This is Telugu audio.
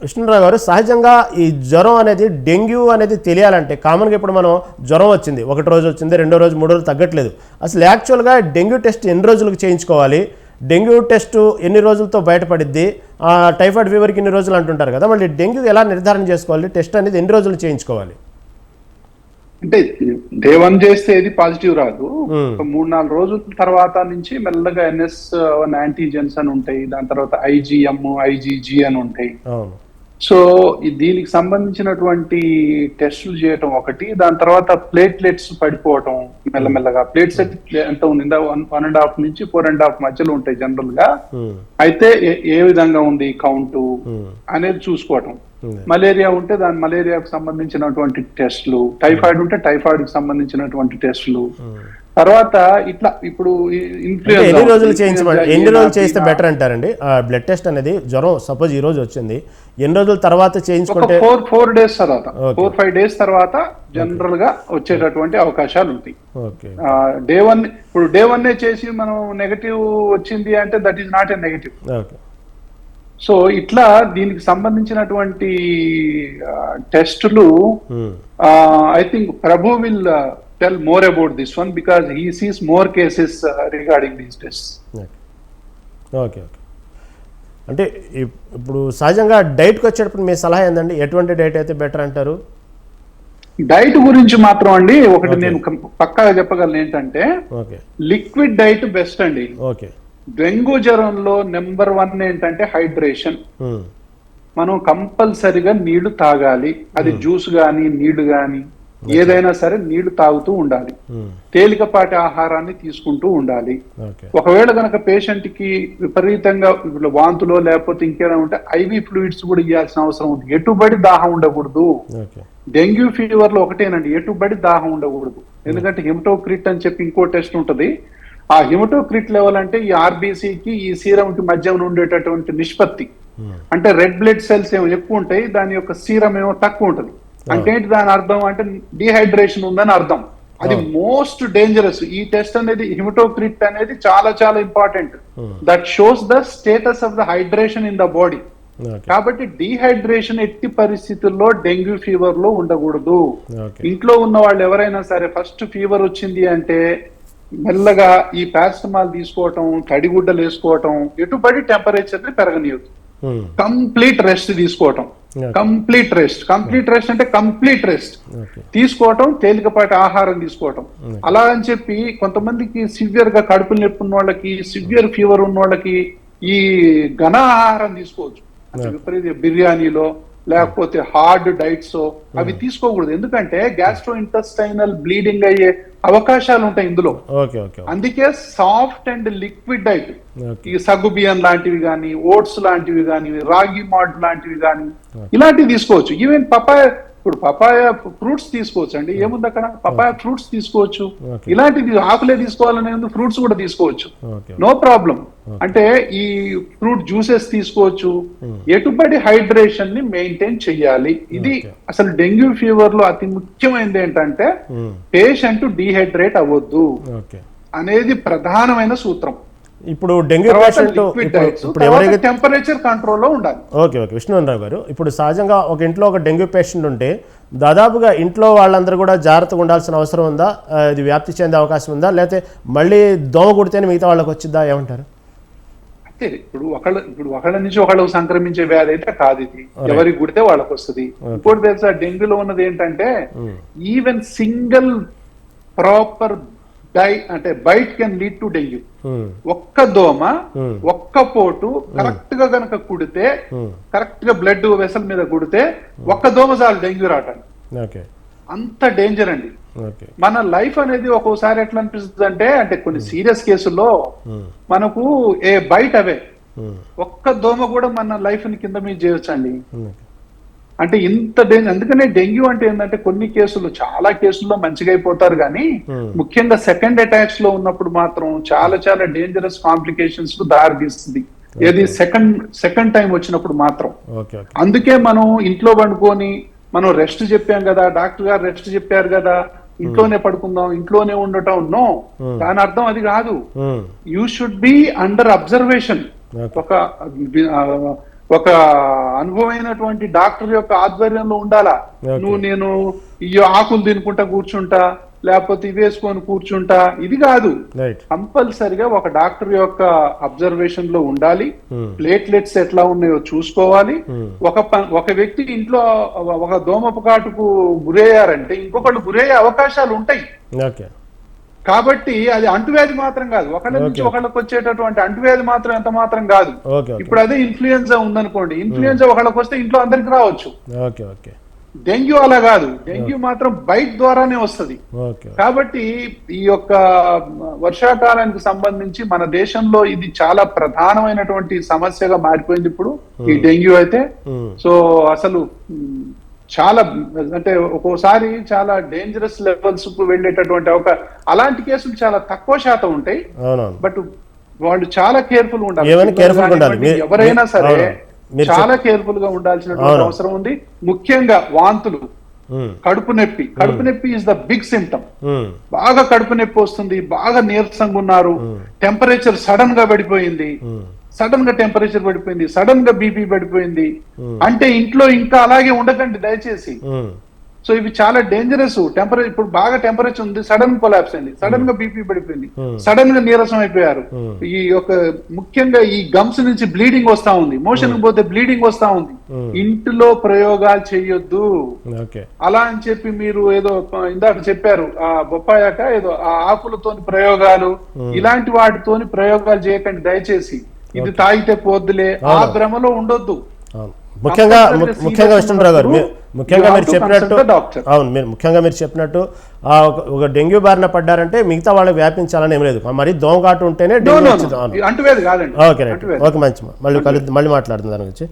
విష్ణురావు గారు, సహజంగా ఈ జ్వరం అనేది డెంగ్యూ అనేది తెలియాలంటే కామన్గా ఇప్పుడు మనం జ్వరం వచ్చింది, ఒకటి రోజు వచ్చింది, రెండో రోజు, మూడో రోజు తగ్గట్లేదు. అసలు యాక్చువల్గా డెంగ్యూ టెస్ట్ ఎన్ని రోజులకు చేయించుకోవాలి, డెంగ్యూ టెస్ట్ ఎన్ని రోజులతో బయటపడిద్ది, టైఫాయిడ్ ఫీవర్కి ఎన్ని రోజులు అంటుంటారు కదా, మళ్ళీ డెంగ్యూ ఎలా నిర్ధారణ చేసుకోవాలి, టెస్ట్ అనేది ఎన్ని రోజులు చేయించుకోవాలి? అంటే డే 1 చేస్తే ఏది పాజిటివ్ రాదు. 3-4 రోజుల తర్వాత నుంచి మెల్లగా NS1 యాంటీజెన్స్ అని ఉంటాయి, దాని తర్వాత IgM, IgG అని ఉంటాయి. సో దీనికి సంబంధించినటువంటి టెస్టులు చేయటం ఒకటి, దాని తర్వాత ప్లేట్లెట్స్ పడిపోవటం మెల్లమెల్లగా. ప్లేట్స్ ఎంత ఉంది, 1.5 నుంచి 4.5 మధ్యలో ఉంటాయి జనరల్ గా. అయితే ఏ విధంగా ఉంది కౌంట్ అనేది చూసుకోవటం. మలేరియా ఉంటే దాని మలేరియాకు సంబంధించినటువంటి టెస్టులు, టైఫాయిడ్ ఉంటే టైఫాయిడ్ కి సంబంధించినటువంటి టెస్టులు. తర్వాత ఇట్లా ఇప్పుడు ఎన్ని రోజులు చేయిస్తే బెటర్ అంటారండి బ్లడ్ టెస్ట్ అనేది? జ్వరం సపోజ్ ఈ రోజు వచ్చింది, ఎన్ని రోజుల తర్వాత చేయించుకుంటే? 4 days తర్వాత, 4-5 days తర్వాత జనరల్ గా వచ్చేటటువంటి అవకాశాలు ఉంటాయి. డే 1 ఇప్పుడు డే 1 చేసి మనం నెగటివ్ వచ్చింది అంటే that is not a negative. So ఇట్లా దీనికి సంబంధించినటువంటి టెస్టులు I think Prabhu will tell more about this one because he sees more cases regarding these tests. Okay, అంటే ఇప్పుడు సహజంగా డైట్కి వచ్చేటప్పుడు మీ సలహా ఏందండి, ఎటువంటి డైట్ అయితే బెటర్ అంటారు? డైట్ గురించి మాత్రం అండి ఒకటి నేను పక్కాగా చెప్పగలను ఏంటంటే, లిక్విడ్ డైట్ బెస్ట్ అండి. డెంగ్యూ జ్వరంలో నెంబర్ 1 ఏంటంటే హైడ్రేషన్. మనం కంపల్సరిగా నీళ్లు తాగాలి, అది జ్యూస్ గాని నీళ్లు గాని ఏదైనా సరే నీళ్లు తాగుతూ ఉండాలి. తేలికపాటి ఆహారాన్ని తీసుకుంటూ ఉండాలి. ఒకవేళ గనక పేషెంట్ కి విపరీతంగా వాంతులో లేకపోతే ఇంకేమైనా ఉంటే IV ఫ్లూయిడ్స్ కూడా ఇవ్వాల్సిన అవసరం ఉంది. ఎటుబడి దాహం ఉండకూడదు. డెంగ్యూ ఫీవర్ లో ఒకటేనండి, ఎటుబడి దాహం ఉండకూడదు. ఎందుకంటే హిమటోక్రిట్ అని చెప్పి ఇంకో టెస్ట్ ఉంటది. ఆ హిమటోక్రిట్ లెవెల్ అంటే ఈ RBCకి ఈ సీరం కి మధ్య ఉండేటటువంటి నిష్పత్తి. అంటే రెడ్ బ్లడ్ సెల్స్ ఏమో ఎక్కువ ఉంటాయి, దాని యొక్క సీరం ఏమో తక్కువ ఉంటుంది. అంటే ఏంటి దాని అర్థం అంటే డీహైడ్రేషన్ ఉందని అర్థం. అది మోస్ట్ డేంజరస్. ఈ టెస్ట్ అనేది హిమటోక్రిట్ అనేది చాలా చాలా important. That shows the status of the hydration in the body. కాబట్టి డీహైడ్రేషన్ ఎట్టి పరిస్థితుల్లో డెంగ్యూ ఫీవర్ లో ఉండకూడదు. ఇంట్లో ఉన్న వాళ్ళు ఎవరైనా సరే ఫస్ట్ ఫీవర్ వచ్చింది అంటే మెల్లగా ఈ పారాసిటమాల్ తీసుకోవటం, తడిగుడ్డలు వేసుకోవటం, ఎటుబడి టెంపరేచర్ ని పెరగనీయదు. కంప్లీట్ రెస్ట్ తీసుకోవటం, కంప్లీట్ రెస్ట్ అంటే కంప్లీట్ రెస్ట్ తీసుకోవటం, తేలికపాటి ఆహారం తీసుకోవటం. అలా అని చెప్పి కొంతమందికి సివియర్ గా కడుపులు నొప్పి ఉన్న వాళ్ళకి, సివియర్ ఫీవర్ ఉన్న వాళ్ళకి ఈ ఘన ఆహారం తీసుకోవచ్చు. విపరీత బిర్యానీలో లేకపోతే హార్డ్ డైట్స్ అవి తీసుకోకూడదు. ఎందుకంటే గ్యాస్ట్రో ఇంటెస్టైనల్ బ్లీడింగ్ అయ్యే అవకాశాలు ఉంటాయి ఇందులో. అందుకే సాఫ్ట్ అండ్ లిక్విడ్ డైట్, ఈ సగ్గు బియ్యం లాంటివి కానీ, ఓట్స్ లాంటివి కానీ, రాగి మాల్ట్ లాంటివి కానీ ఇలాంటివి తీసుకోవచ్చు. ఈవెన్ పపాయ ఫ్రూట్స్ తీసుకోవచ్చు అండి, ఏముంది అక్కడ, పపాయ ఫ్రూట్స్ తీసుకోవచ్చు. ఇలాంటివి ఆకులే తీసుకోవాలనే ఫ్రూట్స్ కూడా తీసుకోవచ్చు, నో ప్రాబ్లం. అంటే ఈ ఫ్రూట్ జ్యూసెస్ తీసుకోవచ్చు. ఎటుబడి హైడ్రేషన్ ని మెయింటైన్ చెయ్యాలి. ఇది అసలు డెంగ్యూ ఫీవర్ లో అతి ముఖ్యమైనది ఏంటంటే పేషెంట్ డీహైడ్రేట్ అవ్వద్దు అనేది ప్రధానమైన సూత్రం. ఇప్పుడు డెంగ్యూ పేషెంట్ ఇప్పుడు ఎవరైతే టెంపరేచర్ కంట్రోల్లో ఉండాలి. ఓకే, విష్ణురావు గారు, ఇప్పుడు సహజంగా ఒక ఇంట్లో ఒక డెంగ్యూ పేషెంట్ ఉంటే దాదాపుగా ఇంట్లో వాళ్ళందరూ కూడా జాగ్రత్తగా ఉండాల్సిన అవసరం ఉందా? ఇది వ్యాప్తి చెందే అవకాశం ఉందా, లేకపోతే మళ్ళీ దోమ కుడితేనే మిగతా వాళ్ళకి వచ్చిందా, ఏమంటారు? అంటే ఇప్పుడు ఒకళ్ళ నుంచి ఒకళ్ళకు సంక్రమించే వ్యాధి అయితే కాదు ఇది, ఎవరికి కుడితే వాళ్ళకి వస్తుంది. ఇంకోటి తెలుసా, డెంగ్యూలో ఉన్నది ఏంటంటే ఈవెన్ సింగిల్ ప్రాపర్ అంటే bite can lead to dengue. ఒక్క దోమ ఒక్క పోటు కరెక్ట్ గా గనక కుడితే, కరెక్ట్ గా బ్లడ్ వెసల్ మీద కుడితే ఒక్క దోమ చాలు డెంగ్యూ రావటానికి. అంత డేంజర్ అండి. మన లైఫ్ అనేది ఒక్కోసారి ఎట్లా అనిపిస్తుంది అంటే కొన్ని సీరియస్ కేసుల్లో మనకు ఏ బైట్ అవే ఒక్క దోమ కూడా మన లైఫ్ ని కింద మీద చేయొచ్చండి. అంటే ఇంత అందుకనే డెంగ్యూ అంటే ఏంటంటే కొన్ని కేసులు, చాలా కేసుల్లో మంచిగా అయిపోతారు కానీ ముఖ్యంగా సెకండ్ అటాక్స్ లో మాత్రం చాలా చాలా డేంజరస్ కాంప్లికేషన్స్ కు దారి తీస్తుంది. ఏది సెకండ్ టైం వచ్చినప్పుడు మాత్రం. అందుకే మనం ఇంట్లో పండుకొని మనం రెస్ట్ చెప్పాం కదా, డాక్టర్ గారు రెస్ట్ చెప్పారు కదా, ఇంట్లోనే పడుకుందాం, ఇంట్లోనే ఉండటం, నో, దాని అర్థం అది కాదు. You should be under observation. ఒక ఒక అనుభవమైనటువంటి డాక్టర్ యొక్క ఆధ్వర్యంలో ఉండాలా. నేను ఈ ఆకులు తినుకుంటా కూర్చుంటా, లేకపోతే ఇవి వేసుకొని కూర్చుంటా, ఇది కాదు. కంపల్సరిగా ఒక డాక్టర్ యొక్క అబ్జర్వేషన్ లో ఉండాలి. ప్లేట్లెట్స్ ఎట్లా ఉన్నాయో చూసుకోవాలి. ఒక వ్యక్తి ఇంట్లో ఒక దోమపకాటుకు గురయ్యారంటే ఇంకొకళ్ళు గురయ్యే అవకాశాలు ఉంటాయి. కాబట్టి అది అంటువ్యాధి మాత్రం కాదు, ఒకళ్ళ నుంచి ఒకళ్ళకి వచ్చేటటువంటి అంటువ్యాధి మాత్రం ఎంత మాత్రం కాదు. ఇప్పుడు అదే ఇన్ఫ్లుయెన్జా ఉందనుకోండి, ఇన్ఫ్లుయెన్జా ఒకళ్ళకి వస్తే ఇంట్లో అందరికి రావచ్చు. డెంగ్యూ అలా కాదు, డెంగ్యూ మాత్రం బైట్ ద్వారానే వస్తుంది. కాబట్టి ఈ యొక్క వర్షాకాలానికి సంబంధించి మన దేశంలో ఇది చాలా ప్రధానమైనటువంటి సమస్యగా మారిపోయింది ఇప్పుడు ఈ డెంగ్యూ అయితే. సో అసలు చాలా అంటే ఒక్కోసారి చాలా డేంజరస్ లెవెల్స్ కు వెళ్ళేటటువంటి అలాంటి కేసులు చాలా తక్కువ శాతం ఉంటాయి. బట్ వాళ్ళు చాలా కేర్ఫుల్ ఉండాలి. ఎవరైనా సరే చాలా కేర్ఫుల్ గా ఉండాల్సినటువంటి అవసరం ఉంది. ముఖ్యంగా వాంతులు, కడుపు నొప్పి ఇస్ ద బిగ్ సిమ్టమ్. బాగా కడుపు నొప్పి వస్తుంది, బాగా నీరసంగా ఉన్నారు, టెంపరేచర్ సడన్ గా పడిపోయింది, సడన్ గా బీపీ పడిపోయింది అంటే ఇంట్లో ఇంకా అలాగే ఉండకండి దయచేసి. సో ఇవి చాలా డేంజరస్. టెంపరేచర్ ఇప్పుడు బాగా టెంపరేచర్ ఉంది, సడన్ కొలాప్స్ అయింది, సడన్ గా బీపీ పడిపోయింది, సడన్ గా నీరసం అయిపోయారు. ఈ ముఖ్యంగా ఈ గమ్స్ నుంచి బ్లీడింగ్ వస్తా ఉంది, మోషన్ పోతే బ్లీడింగ్ వస్తా ఉంది. ఇంటిలో ప్రయోగాలు చేయొద్దు. అలా అని చెప్పి మీరు ఏదో ఇందాక చెప్పారు ఆ బొప్పాయాక ఏదో ఆ ఆకులతోని ప్రయోగాలు, ఇలాంటి వాటితోని ప్రయోగాలు చేయకండి దయచేసి. ఇది తాగితే పోద్దులే ఆ భ్రమలో ఉండొద్దు. ముఖ్యంగా విష్ణురావు గారు ముఖ్యంగా మీరు చెప్పినట్టు ఒక డెంగ్యూ బారిన పడ్డారంటే మిగతా వాళ్ళకి వ్యాపించాలని ఏం లేదు, మరి దోమకాటు ఉంటేనే డెంగ్యూ వచ్చింది. ఓకే రైట్, ఓకే మంచి మళ్ళీ మాట్లాడుతుంది దాని గురించి.